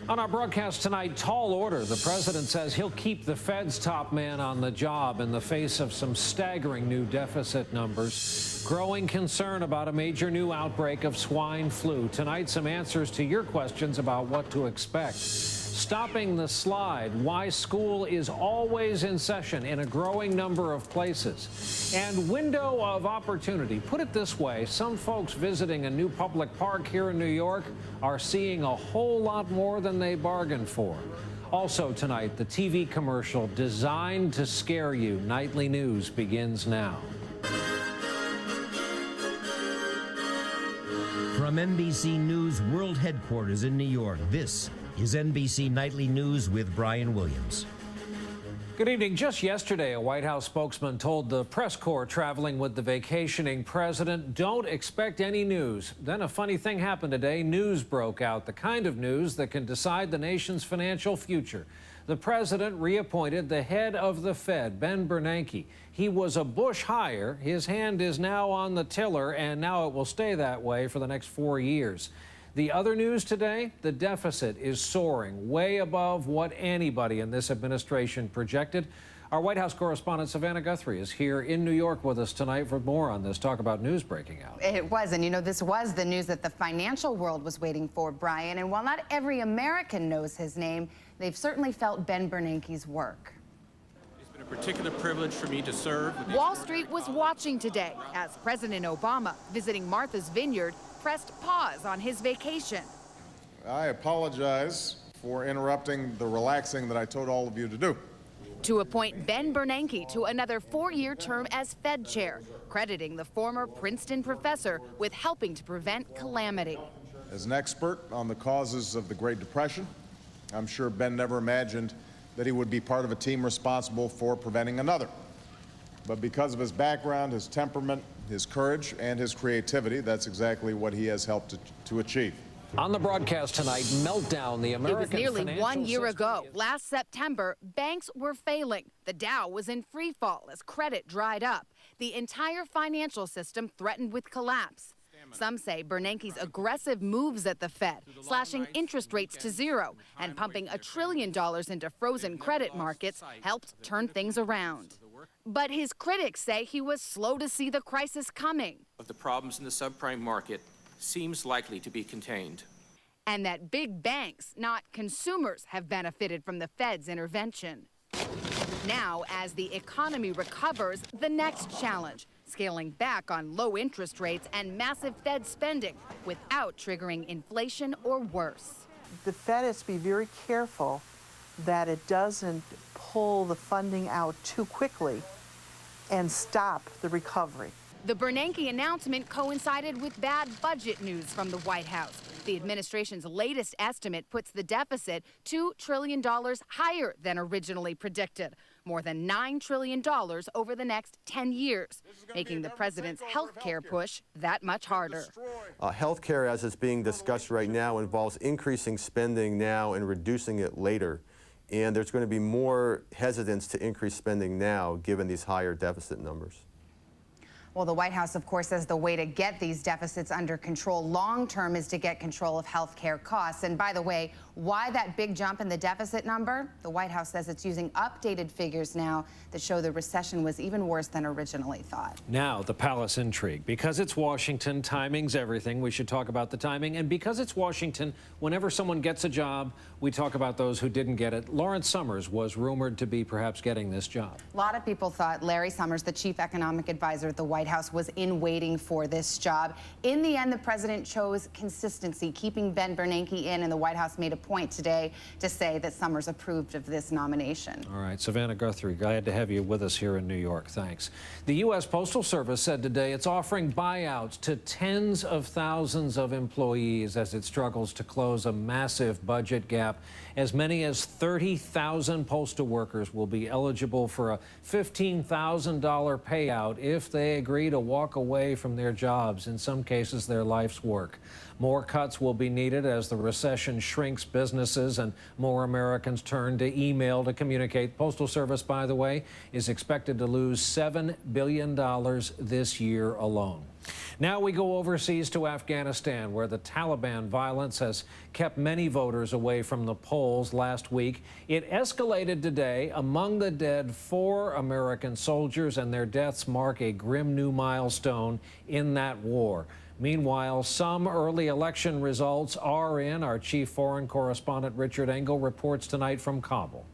On our broadcast tonight, tall order. The president says he'll keep the Fed's top man on the job in the face of some staggering new deficit numbers. Growing concern about a major new outbreak of swine flu. Tonight, some answers to your questions about what to expect. Stopping the slide, why school is always in session in a growing number of places. And window of opportunity. Put it this way, some folks visiting a new public park here in New York are seeing a whole lot more than they bargained for. Also tonight, the TV commercial designed to scare you. Nightly news begins now. From NBC News World Headquarters in New York, this is NBC Nightly News with Brian Williams. Good evening. Just yesterday, a White House spokesman told the press corps traveling with the vacationing president, don't expect any news. Then a funny thing happened today. News broke out, the kind of news that can decide the nation's financial future. The president reappointed the head of the Fed, Ben Bernanke. He was a Bush hire. His hand is now on the tiller, and now it will stay that way for the next 4 years. The other news today, the deficit is soaring, way above what anybody in this administration projected. Our White House correspondent, Savannah Guthrie, is here in New York with us tonight for more on this. Talk about news breaking out. It was, and you know, this was the news that the financial world was waiting for, Brian. And while not every American knows his name, they've certainly felt Ben Bernanke's work. It's been a particular privilege for me to serve. Wall Street was watching today as President Obama, visiting Martha's Vineyard, pressed pause on his vacation. I apologize for interrupting the relaxing that I told all of you to do. To appoint Ben Bernanke to another 4-year term as Fed chair, crediting the former Princeton professor with helping to prevent calamity. As an expert on the causes of the Great Depression, I'm sure Ben never imagined that he would be part of a team responsible for preventing another. But because of his background, his temperament, his courage, and his creativity, that's exactly what he has helped to achieve. On the broadcast tonight, meltdown. The American It was nearly 1 year system ago. Last September, banks were failing. The Dow was in free fall as credit dried up. The entire financial system threatened with collapse. Some say Bernanke's aggressive moves at the Fed, slashing interest rates to zero and pumping $1 trillion into frozen credit markets, helped turn things around. But his critics say he was slow to see the crisis coming. Of the problems in the subprime market seems likely to be contained. And that big banks, not consumers, have benefited from the Fed's intervention. Now, as the economy recovers, the next challenge, scaling back on low interest rates and massive Fed spending without triggering inflation or worse. The Fed has to be very careful that it doesn't pull the funding out too quickly and stop the recovery. The Bernanke announcement coincided with bad budget news from the White House. The administration's latest estimate puts the deficit $2 trillion higher than originally predicted, more than $9 trillion over the next 10 years, making the president's health care push that much harder. Health care, as it's being discussed right now, involves increasing spending now and reducing it later. And there's going to be more hesitance to increase spending now, given these higher deficit numbers. Well, the White House, of course, says the way to get these deficits under control long-term is to get control of health care costs. And by the way, why that big jump in the deficit number? The White House says it's using updated figures now that show the recession was even worse than originally thought. Now, the palace intrigue. Because it's Washington, timing's everything. We should talk about the timing. And because it's Washington, whenever someone gets a job, we talk about those who didn't get it. Lawrence Summers was rumored to be perhaps getting this job. A lot of people thought Larry Summers, the chief economic advisor at the White House, was in waiting for this job. In the end, the president chose consistency, keeping Ben Bernanke in, and the White House made a point today to say that Summers approved of this nomination. All right, Savannah Guthrie, glad to have you with us here in New York. Thanks. The U.S. Postal Service said today it's offering buyouts to tens of thousands of employees as it struggles to close a massive budget gap. As many as 30,000 postal workers will be eligible for a $15,000 payout if they agree to walk away from their jobs, in some cases their life's work. More cuts will be needed as the recession shrinks businesses and more Americans turn to email to communicate. Postal Service, by the way, is expected to lose $7 billion this year alone. Now we go overseas to Afghanistan, where the Taliban violence has kept many voters away from the polls last week. It escalated today. Among the dead, 4 American soldiers, and their deaths mark a grim new milestone in that war. Meanwhile, some early election results are in. Our chief foreign correspondent Richard Engel reports tonight from Kabul.